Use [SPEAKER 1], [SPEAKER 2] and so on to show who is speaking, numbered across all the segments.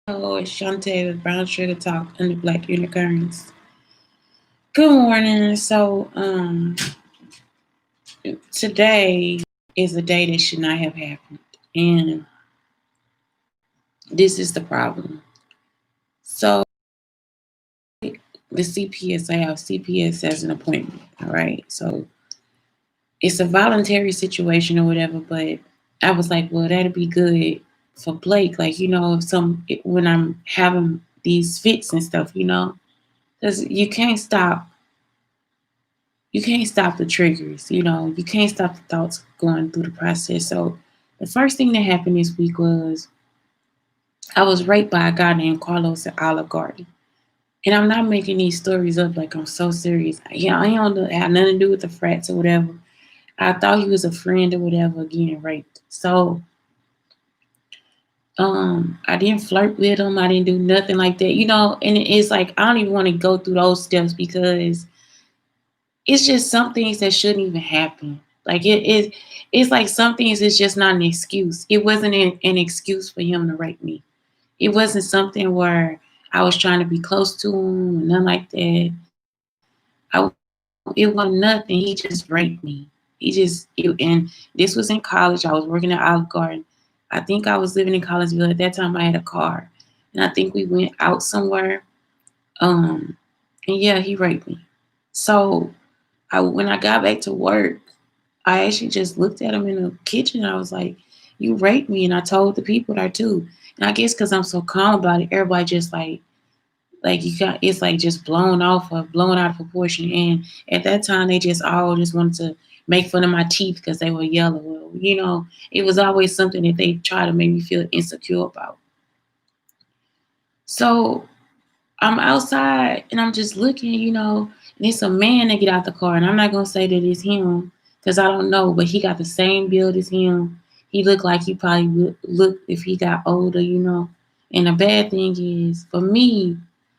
[SPEAKER 1] Hello, it's Shantae with Brown Sugar Talk and the Black Unicarns. Good morning. Today is a day that should not have happened, and this is the problem. So, the CPS, I have CPS as an appointment. All right, so it's a voluntary situation or whatever, but I was like, well, that'd be good for Blake, like when I'm having these fits and stuff, because you can't stop the triggers, you can't stop the thoughts going through the process. So the first thing that happened this week was I was raped by a guy named Carlos at Olive Garden. And I'm not making these stories up, like I'm so serious. Yeah, I don't have nothing to do with the frats or whatever. I thought he was a friend or whatever getting raped. So I didn't flirt with him. I didn't do nothing like that, and it's like I don't even want to go through those steps because it's just some things that shouldn't even happen. Like it's like some things is just not an excuse. It wasn't an excuse for him to rape me. It wasn't something where I was trying to be close to him or nothing like that. It wasn't nothing. He just raped me. And this was in college. I was working at Olive Garden. I think I was living in Collegeville at that time. I had a car, and I think we went out somewhere. Um, and yeah, he raped me. So when I got back to work, I actually just looked at him in the kitchen. And I was like, "You raped me," and I told the people there too. And I guess because I'm so calm about it, everybody just like you got it's like just blown off or blown out of proportion. And at that time, they just all just wanted to make fun of my teeth because they were yellow. Well, it was always something that they try to make me feel insecure about. So I'm outside and I'm just looking, and it's a man that get out the car, and I'm not gonna say that it's him because I don't know, but he got the same build as him. He looked like he probably would look if he got older. And the bad thing is, for me,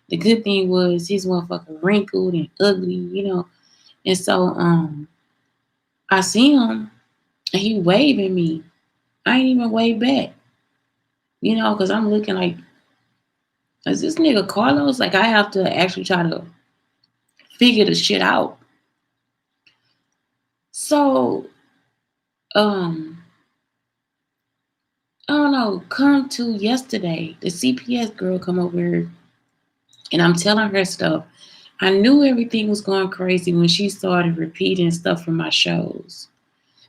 [SPEAKER 1] the good thing was his motherfucker wrinkled and ugly. And so I see him and he waving me. I ain't even wave back, because I'm looking like, is this nigga Carlos? Like I have to actually try to figure the shit out. So, um, I don't know, come to yesterday, the CPS girl come over here and I'm telling her stuff. I knew everything was going crazy when she started repeating stuff from my shows.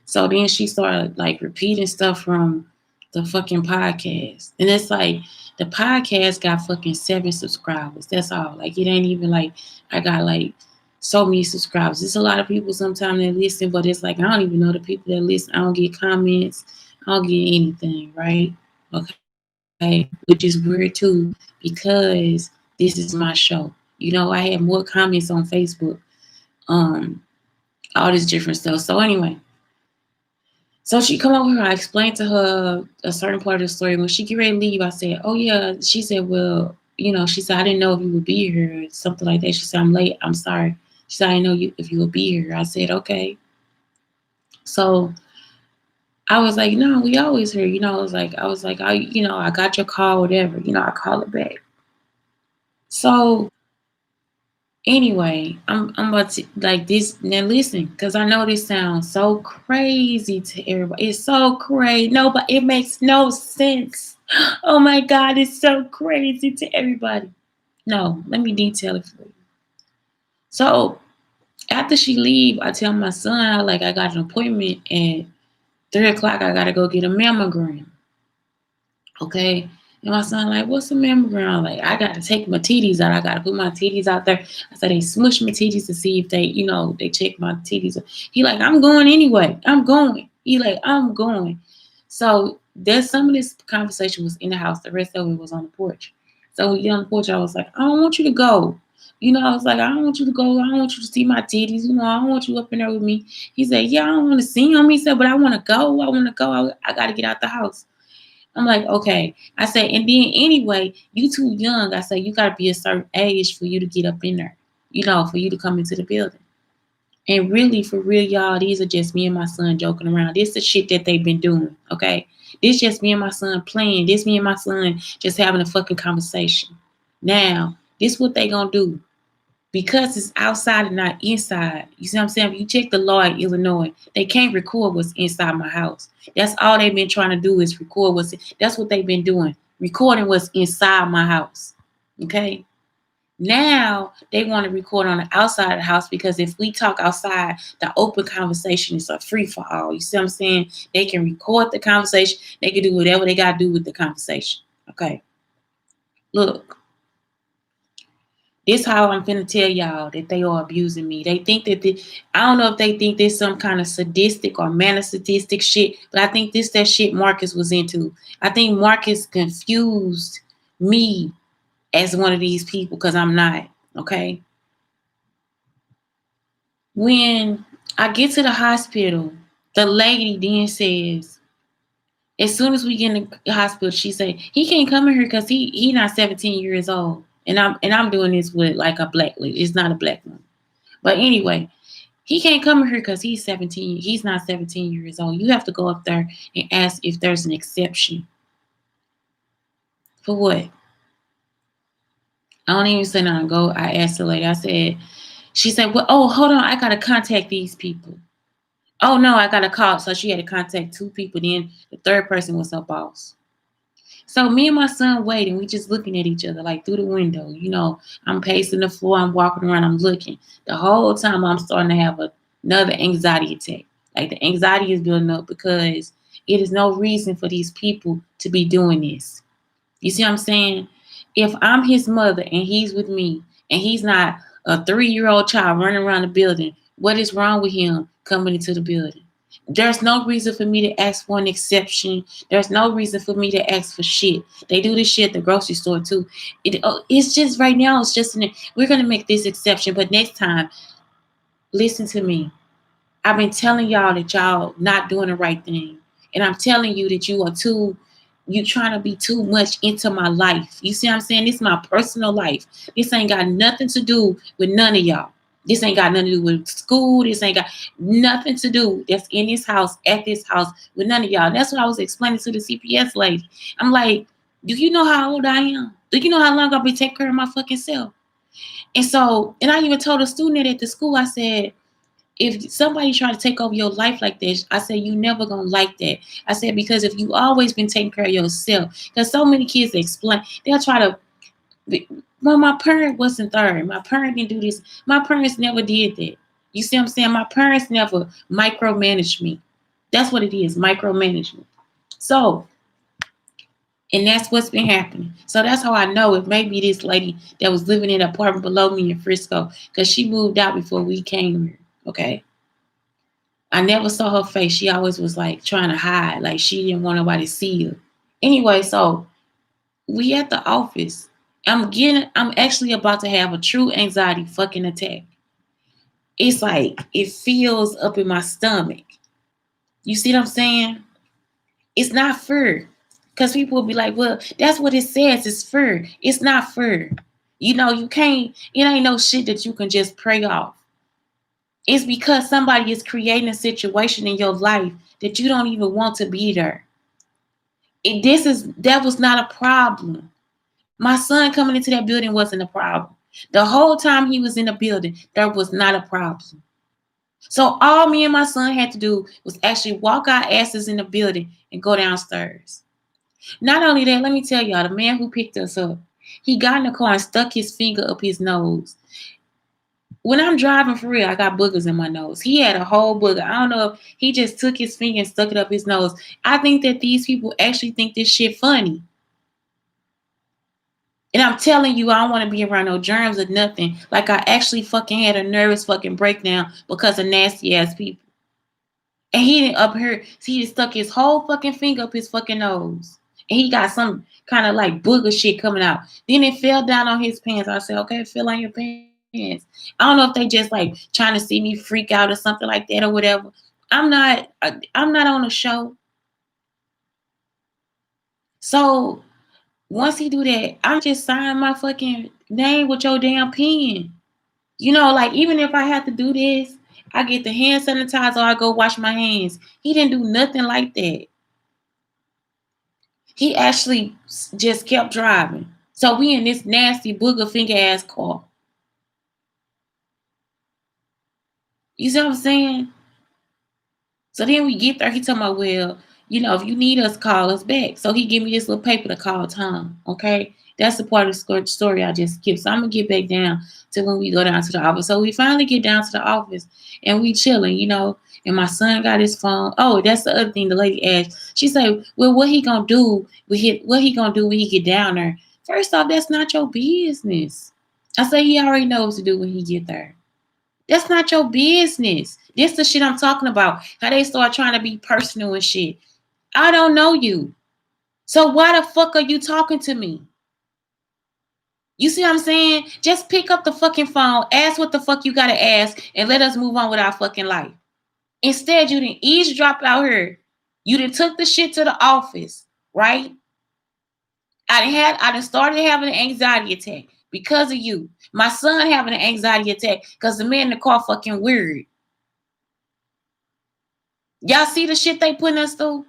[SPEAKER 1] So then she started like repeating stuff from the fucking podcast. And it's like the podcast got fucking 7 subscribers. That's all. Like it ain't even like I got like so many subscribers. It's a lot of people sometimes that listen, but it's like I don't even know the people that listen. I don't get comments. I don't get anything, right? Okay. Which is weird too, because this is my show. I had more comments on Facebook. Um, all this different stuff. So anyway, so she come over here. I explained to her a certain part of the story. When she get ready to leave, I said, "Oh yeah." She said, "Well, she said I didn't know if you would be here or something like that." She said, "I'm late. I'm sorry." She said, "I didn't know you if you would be here." I said, "Okay." So I was like, "No, we always here." I was like, I got your call, whatever. I call it back. So anyway, I'm about to like this now. Listen, because I know this sounds so crazy to everybody. It's so crazy. No, but it makes no sense. Oh my God, it's so crazy to everybody. No, let me detail it for you. So after she leave, I tell my son like I got an appointment at 3 o'clock. I gotta go get a mammogram. Okay. And my son like, what's a mammogram? Like, I gotta take my titties out. I gotta put my titties out there. I said they smush my titties to see if they check my titties. He like, I'm going anyway. I'm going. He like, I'm going. So there's some of this conversation was in the house. The rest of it was on the porch. So we get on the porch. I was like, I don't want you to go. I was like, I don't want you to go. I don't want you to see my titties. I don't want you up in there with me. He said, yeah, I don't want to see them. He said, but I want to go. I want to go. I got to get out the house. I'm like, okay. I say, and then anyway, you too young. I say, you got to be a certain age for you to get up in there, for you to come into the building. And really, for real, y'all, these are just me and my son joking around. This is the shit that they've been doing, okay? This just me and my son playing. This me and my son just having a fucking conversation. Now, this what they gonna do. Because it's outside and not inside. You see what I'm saying? If you check the law in Illinois, they can't record what's inside my house. That's all they've been trying to do is record that's what they've been doing. Recording what's inside my house. Okay? Now they want to record on the outside of the house because if we talk outside, the open conversation is a free for all. You see what I'm saying? They can record the conversation. They can do whatever they got to do with the conversation. Okay. Look, this how I'm finna tell y'all that they are abusing me. They think that I don't know if they think there's some kind of sadistic or masochistic shit, but I think this that shit Marcus was into. I think Marcus confused me as one of these people because I'm not. Okay. When I get to the hospital, the lady then says, as soon as we get in the hospital, she say he can't come in here because he not 17 years old, and I'm doing this with like a black lady. It's not a black woman, but anyway, he can't come in here because he's 17. He's not 17 years old. You have to go up there and ask if there's an exception for what. I don't even say nothing. Go. I asked the lady. I said, she said, well, oh, hold on, I gotta contact these people. Oh no, I got a call. So she had to contact two people. Then the third person was her boss. So me and my son waiting. We just looking at each other like through the window. I'm pacing the floor. I'm walking around. I'm looking. The whole time I'm starting to have another anxiety attack. Like the anxiety is building up because it is no reason for these people to be doing this. You see what I'm saying? If I'm his mother and he's with me and he's not a 3-year-old child running around the building, what is wrong with him coming into the building? There's no reason for me to ask for an exception. There's no reason for me to ask for shit. They do this shit at the grocery store too. It's just right now, it's just, we're going to make this exception. But next time, listen to me. I've been telling y'all that y'all not doing the right thing. And I'm telling you that you trying to be too much into my life. You see what I'm saying? This is my personal life. This ain't got nothing to do with none of y'all. This ain't got nothing to do with school. This ain't got nothing to do that's in this house, at this house, with none of y'all. And that's what I was explaining to the CPS lady. I'm like, do you know how old I am? Do you know how long I've been taking care of my fucking self? And I even told a student at the school, I said, if somebody try to take over your life like this, I said, you never gonna like that. I said, because if you always been taking care of yourself, because so many kids they'll try to, well, my parent wasn't there. My parent didn't do this. My parents never did that. You see what I'm saying? My parents never micromanaged me. That's what it is, micromanagement. So, and that's what's been happening. So that's how I know it may be this lady that was living in an apartment below me in Frisco, because she moved out before we came here. Okay. I never saw her face. She always was like trying to hide, like she didn't want nobody to see her. Anyway, so we at the office. I'm actually about to have a true anxiety fucking attack. It's like it feels up in my stomach. You see what I'm saying? It's not fur. Because people will be like, well, that's what it says. It's fur. It's not fur. You can't, it ain't no shit that you can just pray off. It's because somebody is creating a situation in your life that you don't even want to be there. That was not a problem. My son coming into that building wasn't a problem. The whole time he was in the building, there was not a problem. So all me and my son had to do was actually walk our asses in the building and go downstairs. Not only that, let me tell y'all, the man who picked us up, he got in the car and stuck his finger up his nose. When I'm driving for real, I got boogers in my nose. He had a whole booger. I don't know if he just took his finger and stuck it up his nose. I think that these people actually think this shit funny. And I'm telling you, I don't want to be around no germs or nothing. Like I actually fucking had a nervous fucking breakdown because of nasty ass people. And he didn't up here, he just stuck his whole fucking finger up his fucking nose. And he got some kind of like booger shit coming out. Then it fell down on his pants. I said, okay, it fell on your pants. I don't know if they just like trying to see me freak out or something like that or whatever. I'm not on a show. So once he do that, I'm just signing my fucking name with your damn pen. Like even if I have to do this I get the hand sanitizer, I go wash my hands. He didn't do nothing like that. He actually just kept driving. So we in this nasty booger finger ass car. You see what I'm saying? So then we get there. He talking about, well, if you need us, call us back. So he give me this little paper to call Tom. Okay, that's the part of the story I just skipped. So I'm gonna get back down to when we go down to the office. So we finally get down to the office and we chilling. And my son got his phone. Oh, that's the other thing the lady asked. She said, well, what he gonna do? What he gonna do when he get down there? First off, that's not your business. I say he already knows what to do when he get there. That's not your business. This the shit I'm talking about. How they start trying to be personal and shit. I don't know you. So why the fuck are you talking to me? You see what I'm saying? Just pick up the fucking phone, ask what the fuck you gotta ask, and let us move on with our fucking life. Instead, you didn't eavesdrop out here. You didn't took the shit to the office, right? I done started having an anxiety attack because of you. My son having an anxiety attack because the man in the car fucking weird. Y'all see the shit they putting us through?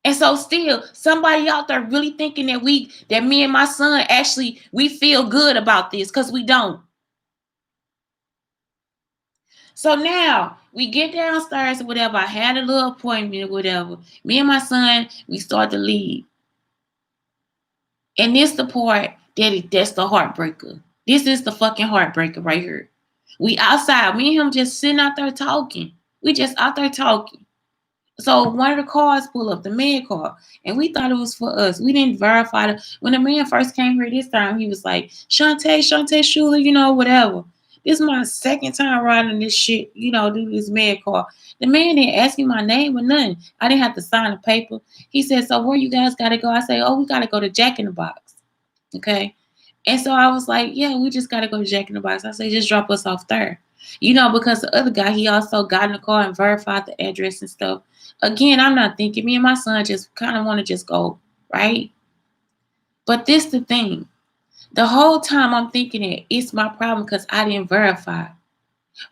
[SPEAKER 1] And so still, somebody out there really thinking that me and my son actually, we feel good about this because we don't. So now we get downstairs or whatever. I had a little appointment or whatever. Me and my son, we start to leave. And this the part that's the heartbreaker. This is the fucking heartbreaker right here. We outside. Me and him just sitting out there talking. We just out there talking. So one of the cars pull up, the man car, and we thought it was for us. We didn't verify it. When the man first came here this time, he was like, Shantae Schuler, whatever. This is my second time riding this shit, do this man car. The man didn't ask me my name or nothing. I didn't have to sign a paper. He said, so where you guys got to go? I say, oh, we got to go to Jack in the Box. Okay. And so I was like, yeah, we just got to go to Jack in the Box. I say, just drop us off there. Because the other guy, he also got in the car and verified the address and stuff. Again, I'm not thinking. Me and my son just kind of want to just go, right? But this the thing. The whole time I'm thinking it's my problem because I didn't verify.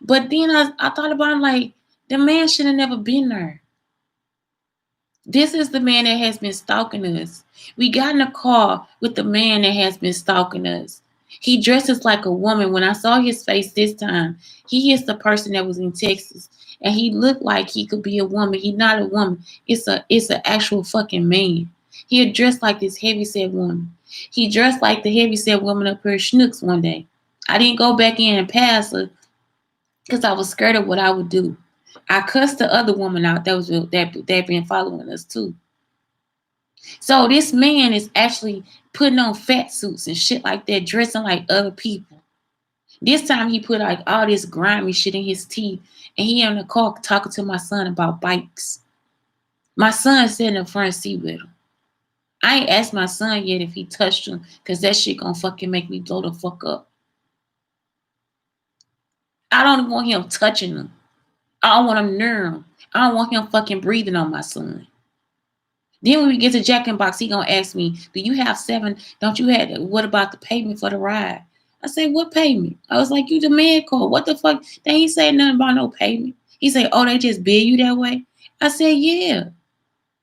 [SPEAKER 1] But then I thought about it, I'm like, the man should have never been there. This is the man that has been stalking us. We got in a car with the man that has been stalking us. He dresses like a woman. When I saw his face this time, he is the person that was in Texas. And he looked like he could be a woman. He's not a woman. It's an actual fucking man. He dressed like this heavyset woman. He dressed like the heavyset woman up here Schnooks one day. I didn't go back in and pass her because I was scared of what I would do. I cussed the other woman out that been following us too. So this man is actually putting on fat suits and shit like that, dressing like other people. This time he put like all this grimy shit in his teeth, and he in the car talking to my son about bikes. My son sat in the front seat with him. I ain't asked my son yet if he touched him, because that shit gonna fucking make me blow the fuck up. I don't want him touching him. I don't want him near him. I don't want him fucking breathing on my son. Then when we get to Jack in the Box, he gonna ask me, do you have 7? Don't you have, what about the payment for the ride? I said, what payment? I was like, you the man call. What the fuck? They ain't say nothing about no payment. He said, oh, they just bill you that way? I said, yeah.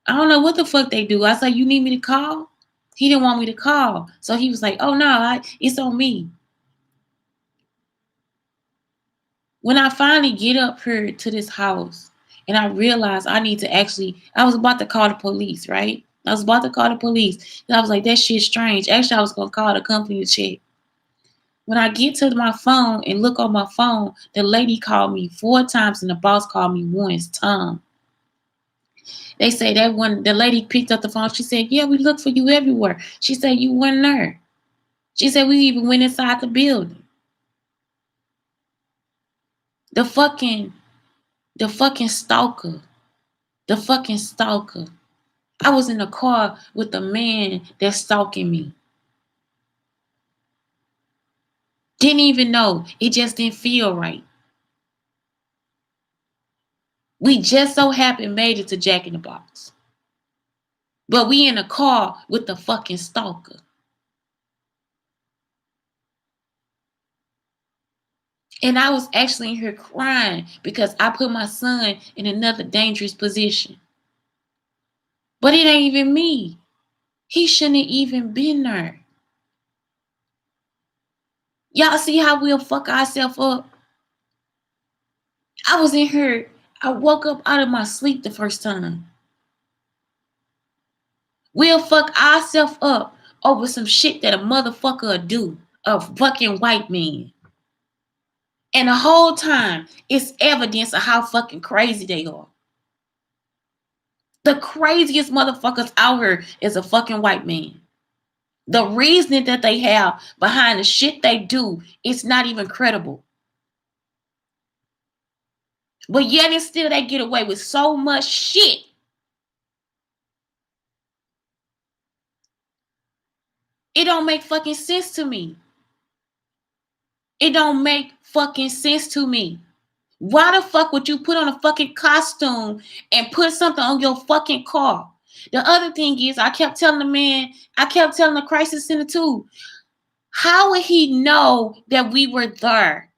[SPEAKER 1] I don't know what the fuck they do. I said, you need me to call? He didn't want me to call. So he was like, oh no, it's on me. When I finally get up here to this house and I realized I was about to call the police, right? I was about to call the police. And I was like, that shit's strange. Actually, I was going to call the company to check. When I get to my phone and look on my phone, the lady called me 4 times and the boss called me once, Tom. They say that when the lady picked up the phone, she said, yeah, we looked for you everywhere. She said, you weren't there. She said, we even went inside the building. The fucking stalker. The fucking stalker. I was in the car with the man that's stalking me. Didn't even know. It just didn't feel right. We just so happened made it to Jack in the Box. But we in a car with the fucking stalker. And I was actually in here crying because I put my son in another dangerous position. But it ain't even me. He shouldn't have even been there. Y'all see how we'll fuck ourselves up? I was in here. I woke up out of my sleep the first time. We'll fuck ourselves up over some shit that a motherfucker will do. A fucking white man. And the whole time, it's evidence of how fucking crazy they are. The craziest motherfuckers out here is a fucking white man. The reasoning that they have behind the shit they do, it's not even credible. But yet and still they get away with so much shit. It don't make fucking sense to me. It don't make fucking sense to me. Why the fuck would you put on a fucking costume and put something on your fucking car? The other thing is, I kept telling the crisis center too. How would he know that we were there?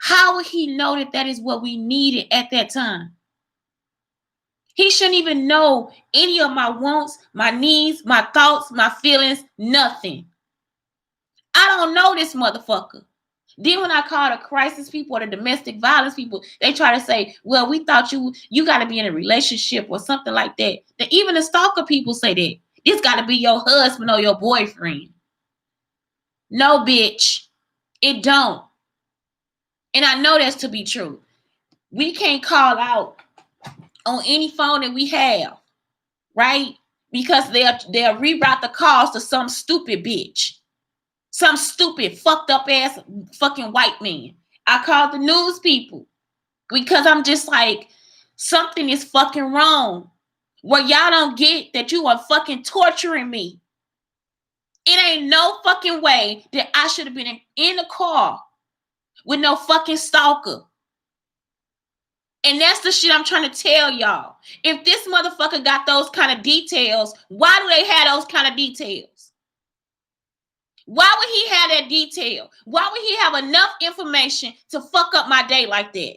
[SPEAKER 1] How would he know that that is what we needed at that time? He shouldn't even know any of my wants, my needs, my thoughts, my feelings, nothing. I don't know this motherfucker. Then when I call the crisis people or the domestic violence people, they try to say, well, we thought you got to be in a relationship or something like that. Even the stalker people say that. This got to be your husband or your boyfriend. No, bitch. It don't. And I know that's to be true. We can't call out on any phone that we have, right? Because they'll reroute the calls to some stupid bitch. Some stupid, fucked up ass fucking white man. I called the news people because I'm just like, something is fucking wrong. Where y'all don't get that you are fucking torturing me. It ain't no fucking way that I should have been in the car with no fucking stalker. And that's the shit I'm trying to tell y'all. If this motherfucker got those kind of details, why do they have those kind of details? Why would he have that detail? Why would he have enough information to fuck up my day like that?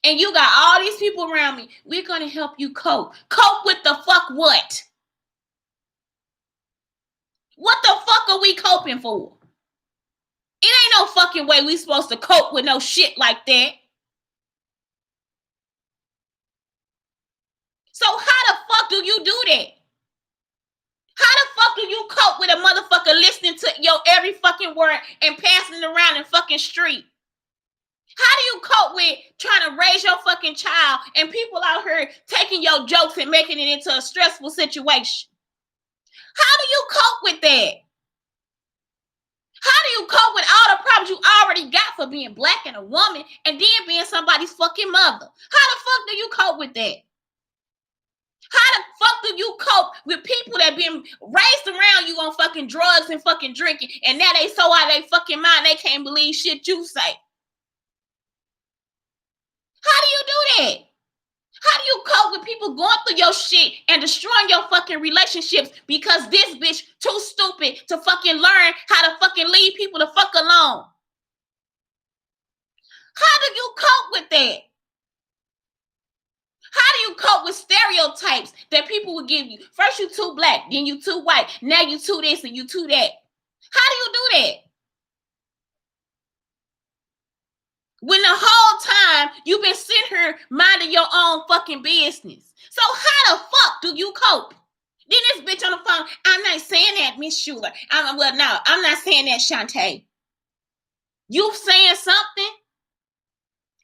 [SPEAKER 1] And you got all these people around me. We're going to help you cope. Cope with the fuck what? What the fuck are we coping for? It ain't no fucking way we supposed to cope with no shit like that. So how the fuck do you do that? How the fuck do you cope with a motherfucker listening to your every fucking word and passing it around in fucking street? How do you cope with trying to raise your fucking child and people out here taking your jokes and making it into a stressful situation? How do you cope with that? How do you cope with all the problems you already got for being black and a woman and then being somebody's fucking mother? How the fuck do you cope with that? How the fuck do you cope with people that been raised around you on fucking drugs and fucking drinking and now they so out of their fucking mind they can't believe shit you say? How do you do that? How do you cope with people going through your shit and destroying your fucking relationships because this bitch too stupid to fucking learn how to fucking leave people the fuck alone? How do you cope with that? How do you cope with stereotypes that people will give you? First you too black, then you too white, now you too this and you too that. How do you do that? When the whole time you've been sitting here minding your own fucking business. So how the fuck do you cope? Then this bitch on the phone, I'm not saying that, Miss Schuler. I'm not saying that, Shantae. You saying something?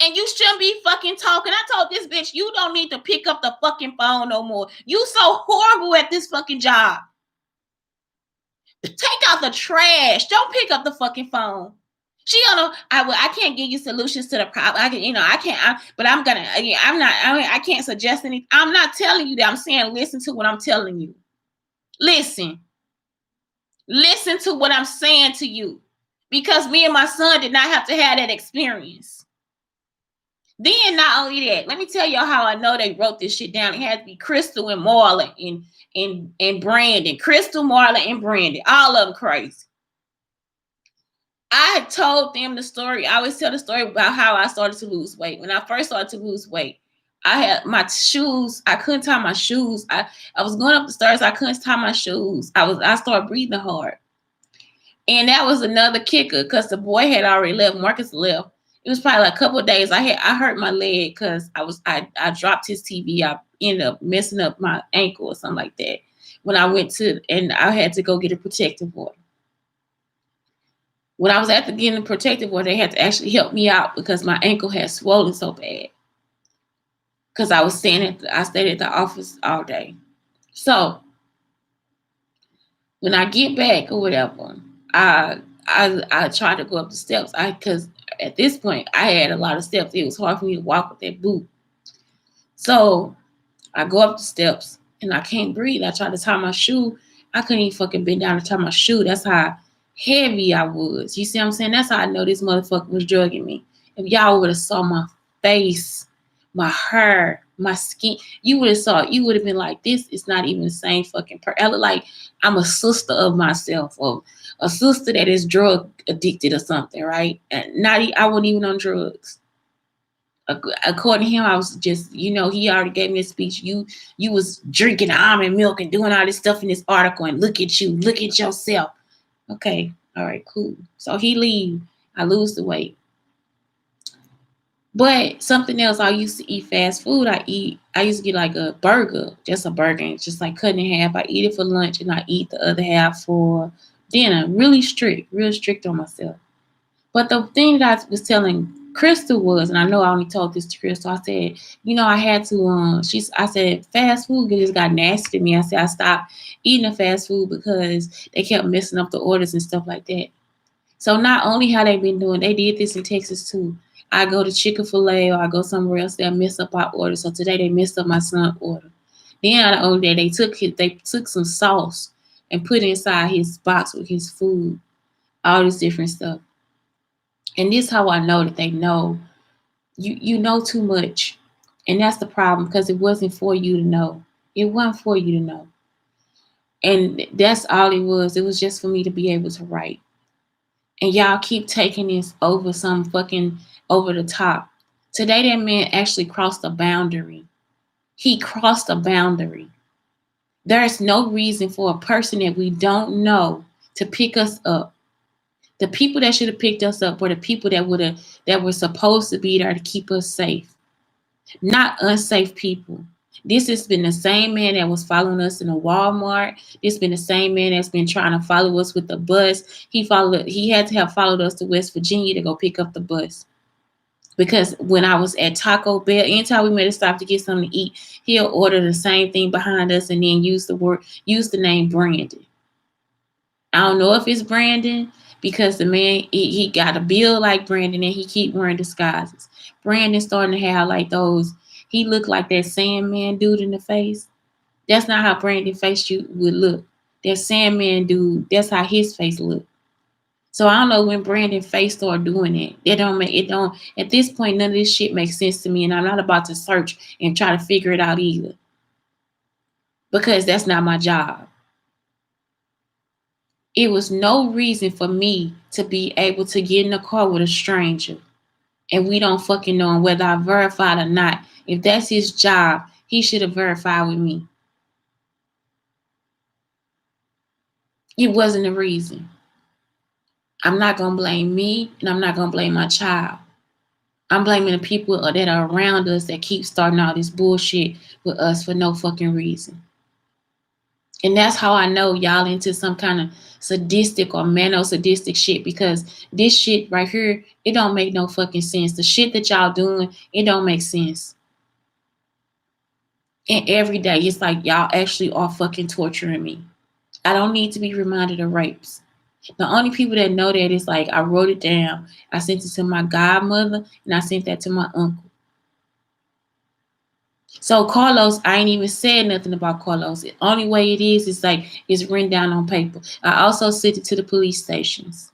[SPEAKER 1] And you shouldn't be fucking talking. I told this bitch, you don't need to pick up the fucking phone no more. You so horrible at this fucking job. Take out the trash. Don't pick up the fucking phone. She don't know. I can't give you solutions to the problem. I can't suggest anything. I'm not telling you that. I'm saying listen to what I'm telling you. Listen to what I'm saying to you. Because me and my son did not have to have that experience. Then not only that, let me tell y'all how I know they wrote this shit down. It had to be Crystal and Marlon and Brandon. Crystal, Marlon, and Brandon. All of them crazy. I told them the story. I always tell the story about how I started to lose weight. When I first started to lose weight, I had my shoes. I couldn't tie my shoes. I was going up the stairs. I couldn't tie my shoes. I started breathing hard. And that was another kicker because the boy had already left. Marcus left. It was probably like a couple of days. I hurt my leg because I dropped his TV. I ended up messing up my ankle or something like that. When I went to and I had to go get a protective order. When I was at the getting a protective order, they had to actually help me out because my ankle had swollen so bad. Because I stayed at the office all day. So when I get back or whatever, I try to go up the steps. Because at this point I had a lot of steps. It was hard for me to walk with that boot. So I go up the steps and I can't breathe. I try to tie my shoe. I couldn't even fucking bend down to tie my shoe. That's how heavy I was. You see what I'm saying? That's how I know this motherfucker was drugging me. If y'all would have saw my face, my hair, my skin, you would have saw it. You would have been like, this is not even the same fucking person. I look like I'm a sister of myself or a sister that is drug addicted or something, right? And I wasn't even on drugs. According to him, I was just, he already gave me a speech. You was drinking almond milk and doing all this stuff in this article, and look at you, look at yourself. Okay, all right, cool. So he leave. I lose the weight. But something else, I used to eat fast food. I used to get like a burger, just a burger, and just like cut in half. I eat it for lunch and I eat the other half for dinner. Really strict, real strict on myself. But the thing that I was telling Crystal was, and I know I only told this to Crystal, I said, I had to, I said, fast food just got nasty to me. I said, I stopped eating the fast food because they kept messing up the orders and stuff like that. So not only how they been doing, they did this in Texas too. I go to Chick-fil-A or I go somewhere else, they'll mess up our order. So today they messed up my son's order. Then on the other day, they took some sauce and put it inside his box with his food, all this different stuff. And this is how I know that they know you know too much. And that's the problem because it wasn't for you to know. It wasn't for you to know. And that's all it was. It was just for me to be able to write. And y'all keep taking this over some fucking over the top. Today that man actually crossed a boundary. He crossed a boundary. There's no reason for a person that we don't know to pick us up. The people that should have picked us up were the people that were supposed to be there to keep us safe, not unsafe people. This has been the same man that was following us in a Walmart. This has been the same man that's been trying to follow us with the bus. He had to have followed us to West Virginia to go pick up the bus. Because when I was at Taco Bell, anytime we made a stop to get something to eat, he'll order the same thing behind us and then use the name Brandon. I don't know if it's Brandon because the man he got a build like Brandon and he keep wearing disguises. Brandon's starting to have like those. He looked like that Sandman dude in the face. That's not how Brandon face you would look. That Sandman dude. That's how his face looked. So I don't know when Brandon face started doing it. It don't at this point none of this shit makes sense to me, and I'm not about to search and try to figure it out either. Because that's not my job. It was no reason for me to be able to get in a car with a stranger and we don't fucking know him whether I verified or not. If that's his job, he should have verified with me. It wasn't a reason. I'm not going to blame me and I'm not going to blame my child. I'm blaming the people that are around us that keep starting all this bullshit with us for no fucking reason. And that's how I know y'all into some kind of sadistic or mano-sadistic shit because this shit right here, it don't make no fucking sense. The shit that y'all doing, it don't make sense. And every day, it's like y'all actually are fucking torturing me. I don't need to be reminded of rapes. The only people that know that is like I wrote it down. I sent it to my godmother and I sent that to my uncle. So Carlos, I ain't even said nothing about Carlos. The only way it is like it's written down on paper. I also sent it to the police stations.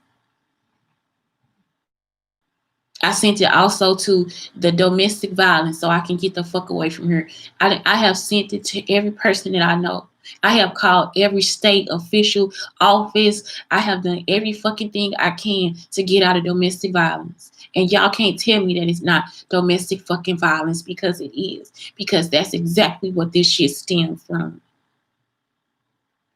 [SPEAKER 1] I sent it also to the domestic violence so I can get the fuck away from her. I have sent it to every person that I know. I have called every state official office. I have done every fucking thing I can to get out of domestic violence. And y'all can't tell me that it's not domestic fucking violence, because it is. Because that's exactly what this shit stems from.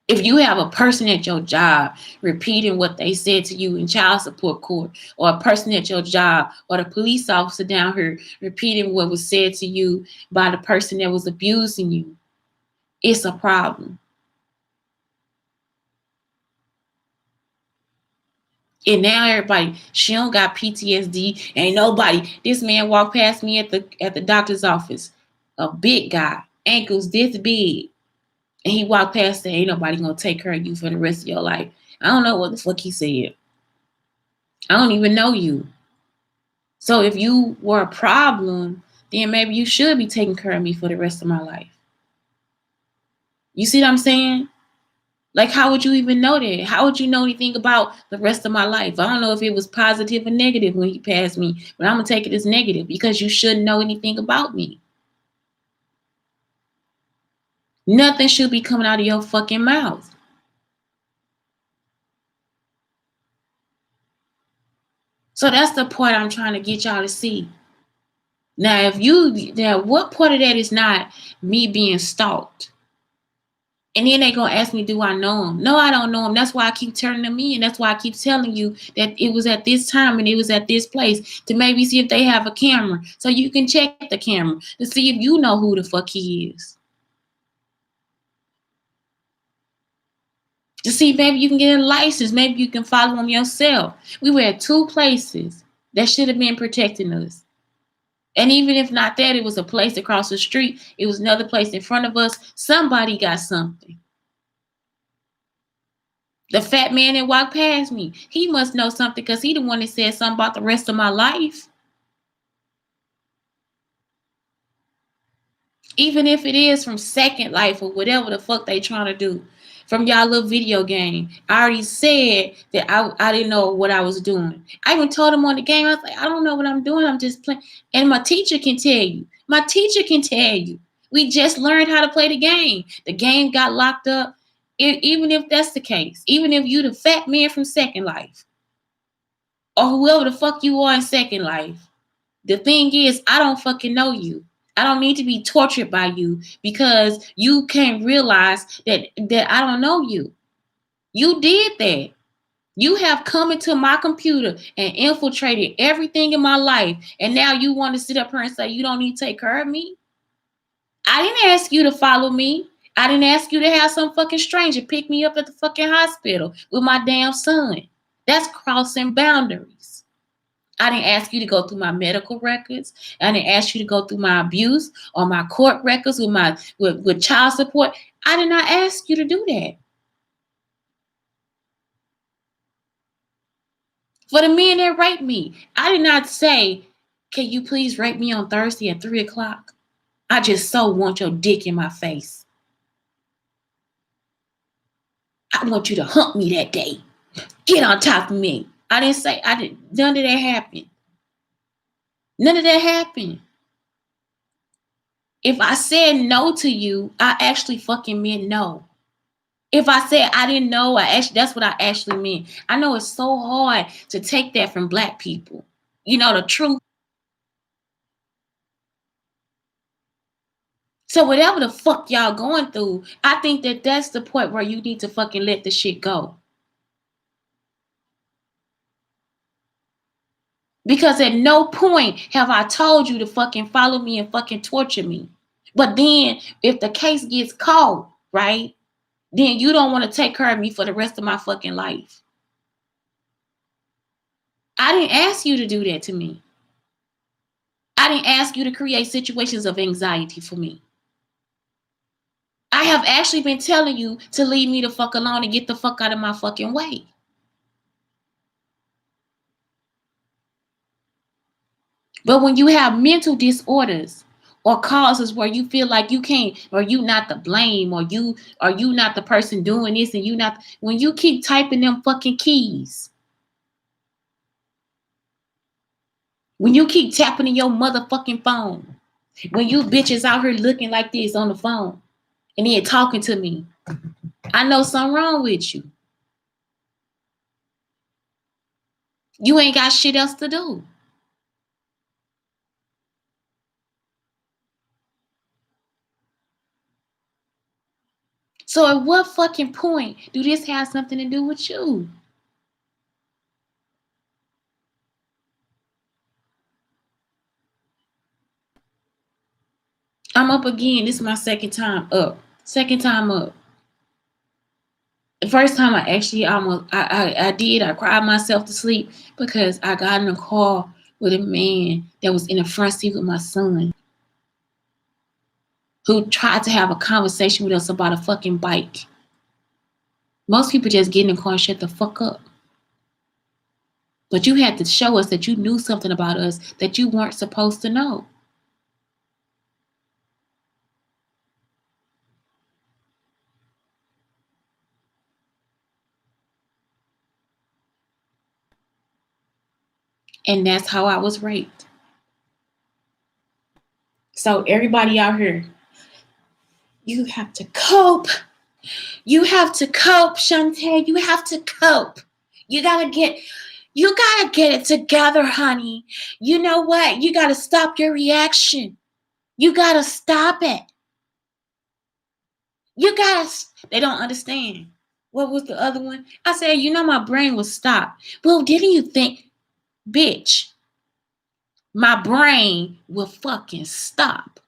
[SPEAKER 1] If you have a person at your job repeating what they said to you in child support court, or a person at your job, or the police officer down here repeating what was said to you by the person that was abusing you, it's a problem. And now everybody, she don't got PTSD. Ain't nobody. This man walked past me at the doctor's office, a big guy, ankles this big, and he walked past and ain't nobody gonna take care of you for the rest of your life. I don't know what the fuck he said. I don't even know you. So if you were a problem, then maybe you should be taking care of me for the rest of my life. You see what I'm saying? Like, how would you even know that? How would you know anything about the rest of my life? I don't know if it was positive or negative when he passed me, but I'm going to take it as negative, because you shouldn't know anything about me. Nothing should be coming out of your fucking mouth. So that's the part I'm trying to get y'all to see. Now, what part of that is not me being stalked? And then they gonna ask me, do I know him? No, I don't know him. That's why I keep turning them in. That's why I keep telling you that it was at this time and it was at this place, to maybe see if they have a camera, so you can check the camera to see if you know who the fuck he is. To see maybe you can get a license. Maybe you can follow him yourself. We were at two places that should have been protecting us. And even if not that, it was a place across the street. It was another place in front of us. Somebody got something. The fat man that walked past me, he must know something, because he the one that said something about the rest of my life. Even if it is from Second Life or whatever the fuck they trying to do. From y'all little video game. I already said that I didn't know what I was doing. I even told them on the game, I was like, I don't know what I'm doing. I'm just playing. And my teacher can tell you. My teacher can tell you. We just learned how to play the game. The game got locked up. Even if that's the case. Even if you the fat man from Second Life, or whoever the fuck you are in Second Life. The thing is, I don't fucking know you. I don't need to be tortured by you because you can't realize that I don't know you. You did that. You have come into my computer and infiltrated everything in my life. And now you want to sit up here and say you don't need to take care of me? I didn't ask you to follow me. I didn't ask you to have some fucking stranger pick me up at the fucking hospital with my damn son. That's crossing boundaries. I didn't ask you to go through my medical records. I didn't ask you to go through my abuse or my court records with child support. I did not ask you to do that. For the men that raped me, I did not say, can you please rape me on Thursday at 3:00? I just so want your dick in my face. I want you to hump me that day. Get on top of me. I didn't say, none of that happened. None of that happened. If I said no to you, I actually fucking meant no. If I said I didn't know, that's what I actually meant. I know it's so hard to take that from Black people. You know the truth. So whatever the fuck y'all going through, I think that that's the point where you need to fucking let the shit go. Because at no point have I told you to fucking follow me and fucking torture me. But then if the case gets caught, right, then you don't want to take care of me for the rest of my fucking life. I didn't ask you to do that to me. I didn't ask you to create situations of anxiety for me. I have actually been telling you to leave me the fuck alone and get the fuck out of my fucking way. But when you have mental disorders or causes where you feel like you can't, or you not to blame, or you not the person doing this, and you not, when you keep typing them fucking keys, When you keep tapping in your motherfucking phone. When you bitches out here looking like this on the phone and then talking to me. I know something wrong with you. You ain't got shit else to do. So at what fucking point do this have something to do with you? I'm up again. This is my second time up. Second time up. The first time I actually almost I cried myself to sleep because I got in a car with a man that was in the front seat with my son who tried to have a conversation with us about a fucking bike. Most people just get in the car and shut the fuck up. But you had to show us that you knew something about us that you weren't supposed to know. And that's how I was raped. So everybody out here, you have to cope. You have to cope, Shantae. You have to cope. You gotta get it together, honey. You know what? You gotta stop your reaction. You gotta stop it. They don't understand. What was the other one? I said, my brain will stop. Well, didn't you think, bitch, my brain will fucking stop.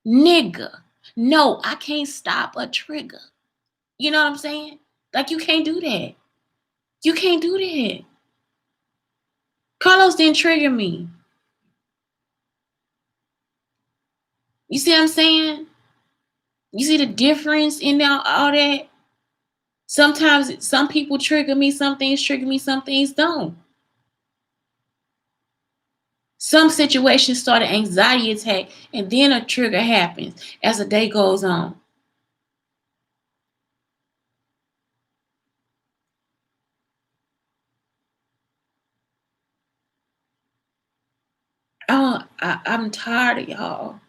[SPEAKER 1] Nigga. No, I can't stop a trigger. You know what I'm saying? Like, you can't do that. You can't do that. Carlos didn't trigger me. You see what I'm saying? You see the difference in all that? Sometimes some people trigger me, some things trigger me, some things don't. Some situations start an anxiety attack and then a trigger happens as the day goes on. I'm tired of y'all.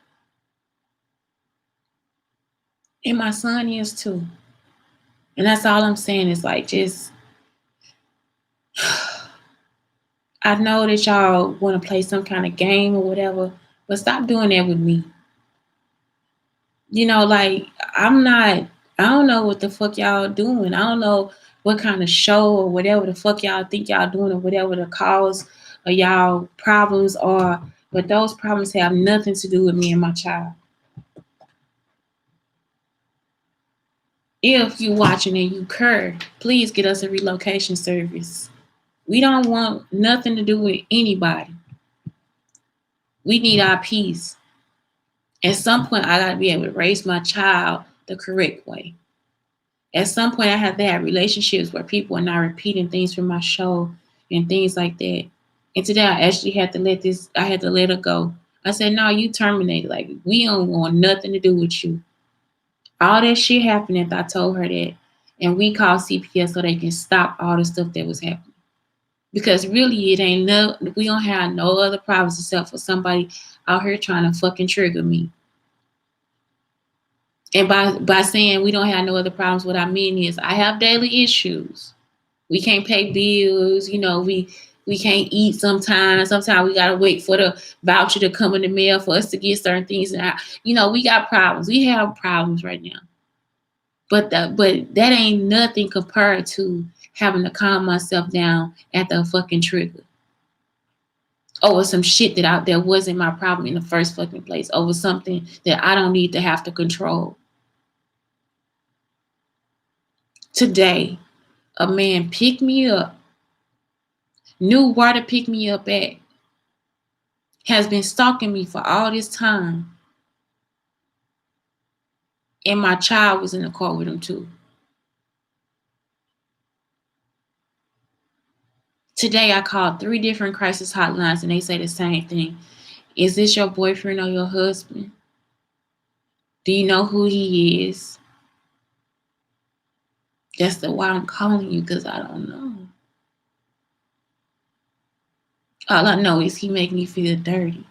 [SPEAKER 1] And my son is too. And that's all I'm saying is like, just, I know that y'all want to play some kind of game or whatever, but stop doing that with me. Like, I don't know what the fuck y'all doing. I don't know what kind of show or whatever the fuck y'all think y'all doing or whatever the cause of y'all problems are, but those problems have nothing to do with me and my child. If you watching and you care, please get us a relocation service. We don't want nothing to do with anybody. We need our peace. At some point, I got to be able to raise my child the correct way. At some point, I have to have relationships where people are not repeating things from my show and things like that. And today, I actually had to let her go. I said, no, you terminated. Like, we don't want nothing to do with you. All that shit happened after I told her that. And we called CPS so they can stop all the stuff that was happening. Because really, we don't have no other problems except for somebody out here trying to fucking trigger me. And by saying we don't have no other problems, what I mean is I have daily issues. We can't pay bills, we can't eat sometimes. Sometimes we gotta wait for the voucher to come in the mail for us to get certain things. And we got problems. We have problems right now. But that ain't nothing compared to having to calm myself down at the fucking trigger. Over some shit that wasn't my problem in the first fucking place. Over something that I don't need to have to control. Today, a man picked me up, knew where to pick me up at, has been stalking me for all this time, and my child was in the car with him too. Today, I called 3 different crisis hotlines, and they say the same thing. Is this your boyfriend or your husband? Do you know who he is? That's why I'm calling you, because I don't know. All I know is he make me feel dirty.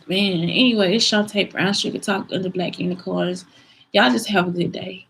[SPEAKER 1] Man, anyway, it's Shantae Brown Sugar Talk under Black Unicorns. Y'all just have a good day.